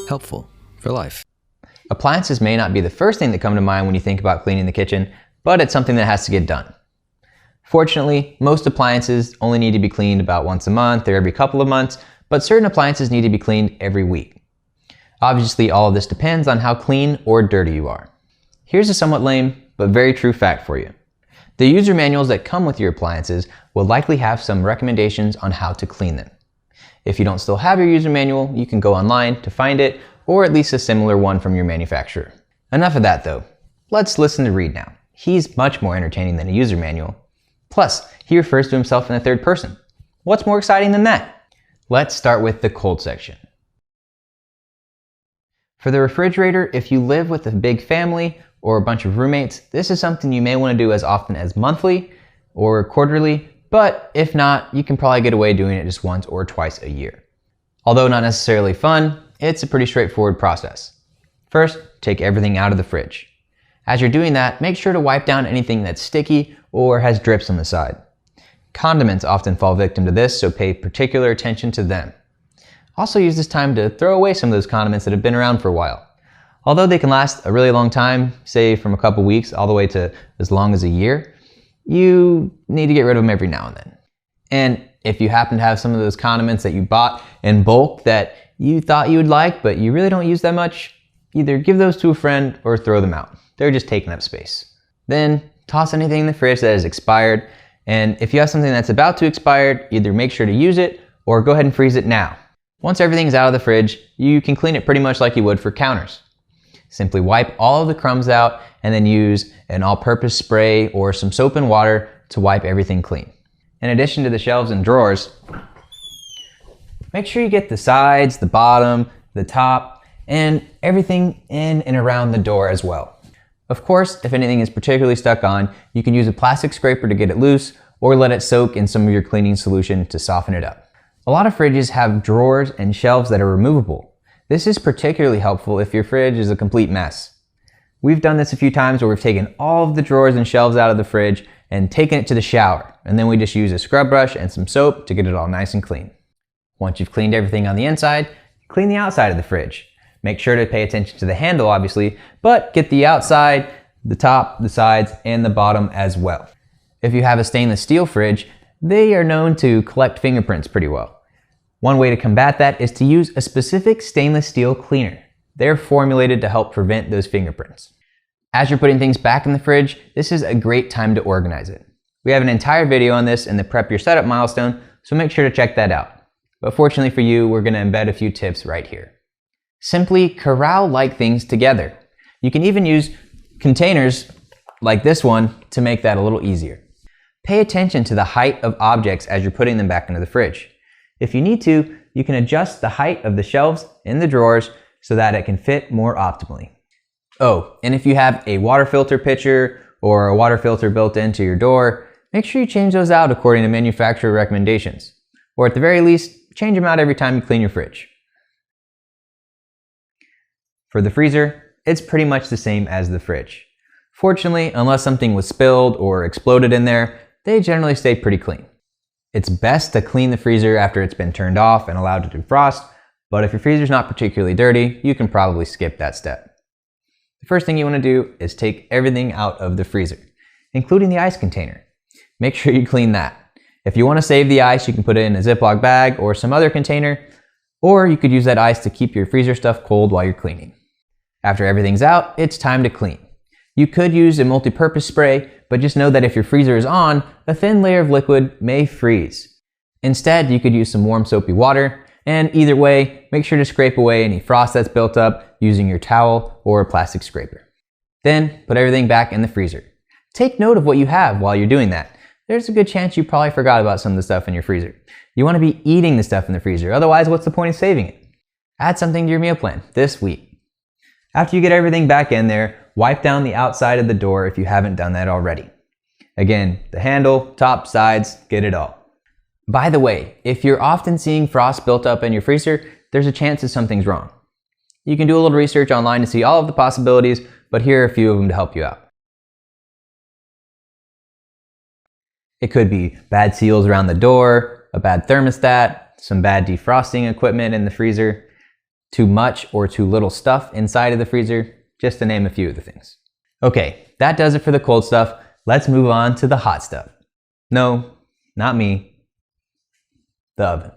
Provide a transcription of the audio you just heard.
Helpful for life. Appliances may not be the first thing that come to mind when you think about cleaning the kitchen, but it's something that has to get done. Fortunately, most appliances only need to be cleaned about once a month or every couple of months, but certain appliances need to be cleaned every week. Obviously, all of this depends on how clean or dirty you are. Here's a somewhat lame, but very true fact for you. The user manuals that come with your appliances will likely have some recommendations on how to clean them. If you don't still have your user manual, you can go online to find it, or at least a similar one from your manufacturer. Enough of that though. Let's listen to Reed now. He's much more entertaining than a user manual. Plus, he refers to himself in the third person. What's more exciting than that? Let's start with the cold section. For the refrigerator, if you live with a big family or a bunch of roommates, this is something you may want to do as often as monthly or quarterly, but if not, you can probably get away doing it just once or twice a year. Although not necessarily fun, it's a pretty straightforward process. First, take everything out of the fridge. As you're doing that, make sure to wipe down anything that's sticky or has drips on the side. Condiments often fall victim to this, so pay particular attention to them. Also use this time to throw away some of those condiments that have been around for a while. Although they can last a really long time, say from a couple weeks all the way to as long as a year, you need to get rid of them every now and then. And if you happen to have some of those condiments that you bought in bulk that you thought you would like, but you really don't use that much, either give those to a friend or throw them out. They're just taking up space. Then toss anything in the fridge that is expired. And if you have something that's about to expire, either make sure to use it or go ahead and freeze it now. Once everything's out of the fridge, you can clean it pretty much like you would for counters. Simply wipe all of the crumbs out and then use an all-purpose spray or some soap and water to wipe everything clean. In addition to the shelves and drawers, make sure you get the sides, the bottom, the top, and everything in and around the door as well. Of course, if anything is particularly stuck on, you can use a plastic scraper to get it loose or let it soak in some of your cleaning solution to soften it up. A lot of fridges have drawers and shelves that are removable. This is particularly helpful if your fridge is a complete mess. We've done this a few times where we've taken all of the drawers and shelves out of the fridge and taken it to the shower, and then we just use a scrub brush and some soap to get it all nice and clean. Once you've cleaned everything on the inside, clean the outside of the fridge. Make sure to pay attention to the handle, obviously, but get the outside, the top, the sides, and the bottom as well. If you have a stainless steel fridge, they are known to collect fingerprints pretty well. One way to combat that is to use a specific stainless steel cleaner. They're formulated to help prevent those fingerprints. As you're putting things back in the fridge, this is a great time to organize it. We have an entire video on this in the Prep Your Setup milestone, so make sure to check that out. But fortunately for you, we're going to embed a few tips right here. Simply corral-like things together. You can even use containers like this one to make that a little easier. Pay attention to the height of objects as you're putting them back into the fridge. If you need to, you can adjust the height of the shelves in the drawers so that it can fit more optimally. Oh, and if you have a water filter pitcher or a water filter built into your door, make sure you change those out according to manufacturer recommendations. Or at the very least, change them out every time you clean your fridge. For the freezer, it's pretty much the same as the fridge. Fortunately, unless something was spilled or exploded in there, they generally stay pretty clean. It's best to clean the freezer after it's been turned off and allowed to defrost, but if your freezer's not particularly dirty, you can probably skip that step. The first thing you want to do is take everything out of the freezer, including the ice container. Make sure you clean that. If you want to save the ice, you can put it in a Ziploc bag or some other container, or you could use that ice to keep your freezer stuff cold while you're cleaning. After everything's out, it's time to clean. You could use a multi-purpose spray, but just know that if your freezer is on, a thin layer of liquid may freeze. Instead, you could use some warm soapy water, and either way, make sure to scrape away any frost that's built up using your towel or a plastic scraper. Then, put everything back in the freezer. Take note of what you have while you're doing that. There's a good chance you probably forgot about some of the stuff in your freezer. You want to be eating the stuff in the freezer, otherwise what's the point of saving it? Add something to your meal plan this week. After you get everything back in there, wipe down the outside of the door if you haven't done that already. Again, the handle, top, sides, get it all. By the way, if you're often seeing frost built up in your freezer, there's a chance that something's wrong. You can do a little research online to see all of the possibilities, but here are a few of them to help you out. It could be bad seals around the door, a bad thermostat, some bad defrosting equipment in the freezer, too much or too little stuff inside of the freezer, just to name a few of the things. Okay, that does it for the cold stuff. Let's move on to the hot stuff. No, not me, the oven.